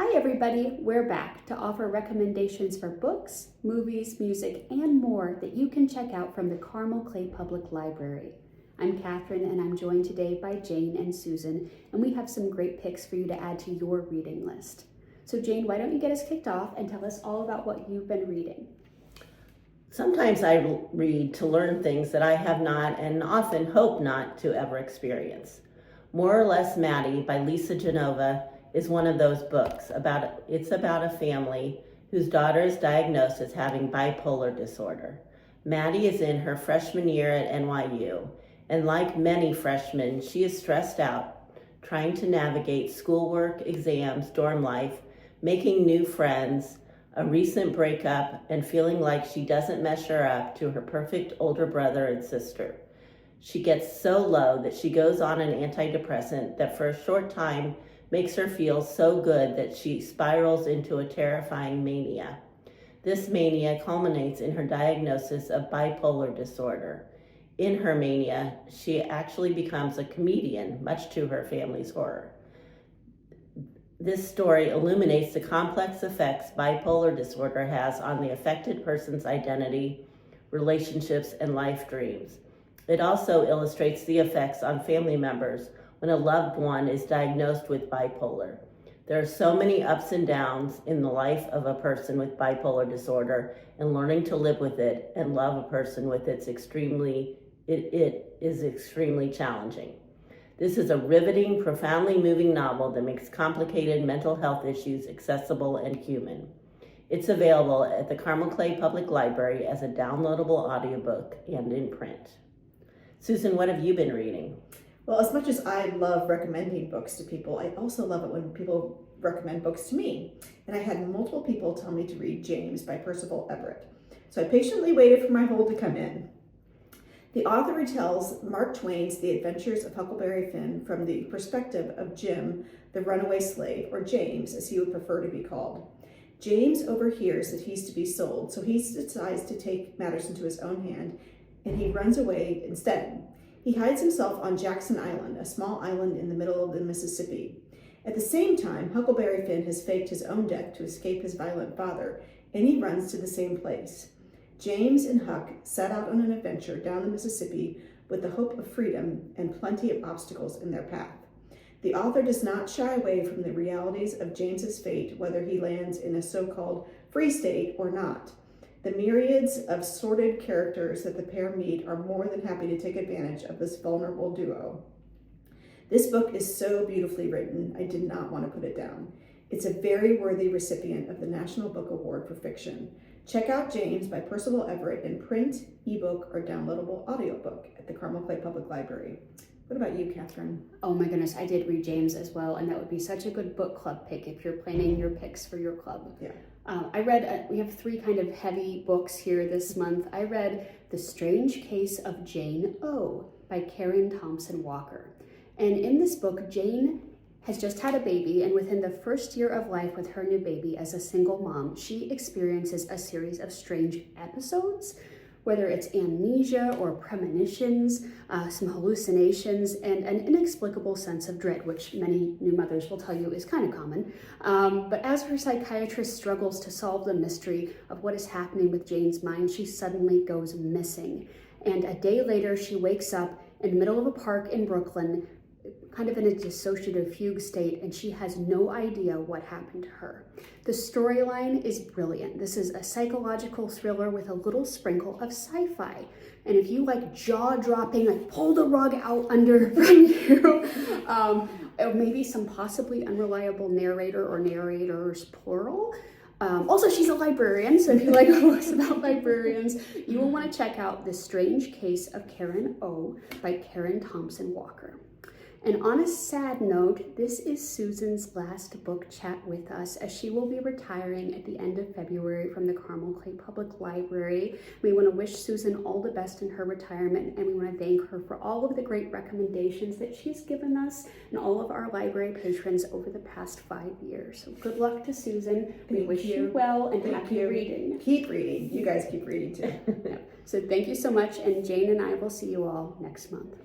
Hi everybody, we're back to offer recommendations for books, movies, music, and more that you can check out from the Carmel Clay Public Library. I'm Catherine and I'm joined today by Jane and Susan, and we have some great picks for you to add to your reading list. So Jane, why don't you get us kicked off and tell us all about what you've been reading? Sometimes I read to learn things that I have not and often hope not to ever experience. More or Less Maddie by Lisa Genova is one of those books. It's about a family whose daughter is diagnosed as having bipolar disorder. Maddie is in her freshman year at NYU, and like many freshmen, she is stressed out, trying to navigate schoolwork, exams, dorm life, making new friends, a recent breakup, and feeling like she doesn't measure up to her perfect older brother and sister. She gets so low that she goes on an antidepressant that for a short time makes her feel so good that she spirals into a terrifying mania. This mania culminates in her diagnosis of bipolar disorder. In her mania, she actually becomes a comedian, much to her family's horror. This story illuminates the complex effects bipolar disorder has on the affected person's identity, relationships, and life dreams. It also illustrates the effects on family members when a loved one is diagnosed with bipolar. There are so many ups and downs in the life of a person with bipolar disorder, and learning to live with it and love a person with it is extremely challenging. This is a riveting, profoundly moving novel that makes complicated mental health issues accessible and human. It's available at the Carmel Clay Public Library as a downloadable audiobook and in print. Susan, what have you been reading? Well, as much as I love recommending books to people, I also love it when people recommend books to me. And I had multiple people tell me to read James by Percival Everett. So I patiently waited for my hold to come in. The author retells Mark Twain's The Adventures of Huckleberry Finn from the perspective of Jim, the runaway slave, or James, as he would prefer to be called. James overhears that he's to be sold, so he decides to take matters into his own hand, and he runs away instead. He hides himself on Jackson Island, a small island in the middle of the Mississippi. At the same time, Huckleberry Finn has faked his own death to escape his violent father, and he runs to the same place. James and Huck set out on an adventure down the Mississippi with the hope of freedom and plenty of obstacles in their path. The author does not shy away from the realities of James's fate, whether he lands in a so-called free state or not. The myriads of sordid characters that the pair meet are more than happy to take advantage of this vulnerable duo. This book is so beautifully written, I did not want to put it down. It's a very worthy recipient of the National Book Award for Fiction. Check out James by Percival Everett in print, ebook, or downloadable audiobook at the Carmel Clay Public Library. What about you, Catherine? Oh my goodness, I did read James as well, and that would be such a good book club pick if you're planning your picks for your club. Yeah. I read, we have three kind of heavy books here this month. I read The Strange Case of Jane O by Karen Thompson Walker. And in this book, Jane has just had a baby, and within the first year of life with her new baby as a single mom, she experiences a series of strange episodes, whether it's amnesia or premonitions, some hallucinations, and an inexplicable sense of dread, which many new mothers will tell you is kind of common. But as her psychiatrist struggles to solve the mystery of what is happening with Jane's mind, she suddenly goes missing. And a day later, she wakes up in the middle of a park in Brooklyn, kind of in a dissociative fugue state, and she has no idea what happened to her. The storyline is brilliant. This is a psychological thriller with a little sprinkle of sci-fi. And if you like jaw-dropping, like pull the rug out under from you, or maybe some possibly unreliable narrator or narrators, plural. Also, she's a librarian, so if you like books about librarians, you will want to check out The Strange Case of Karen O by Karen Thompson Walker. And on a sad note, this is Susan's last book chat with us, as she will be retiring at the end of February from the Carmel Clay Public Library. We want to wish Susan all the best in her retirement, and we want to thank her for all of the great recommendations that she's given us and all of our library patrons over the past 5 years. So good luck to Susan. We wish you well and happy reading. Keep reading. You guys keep reading too. So thank you so much, and Jane and I will see you all next month.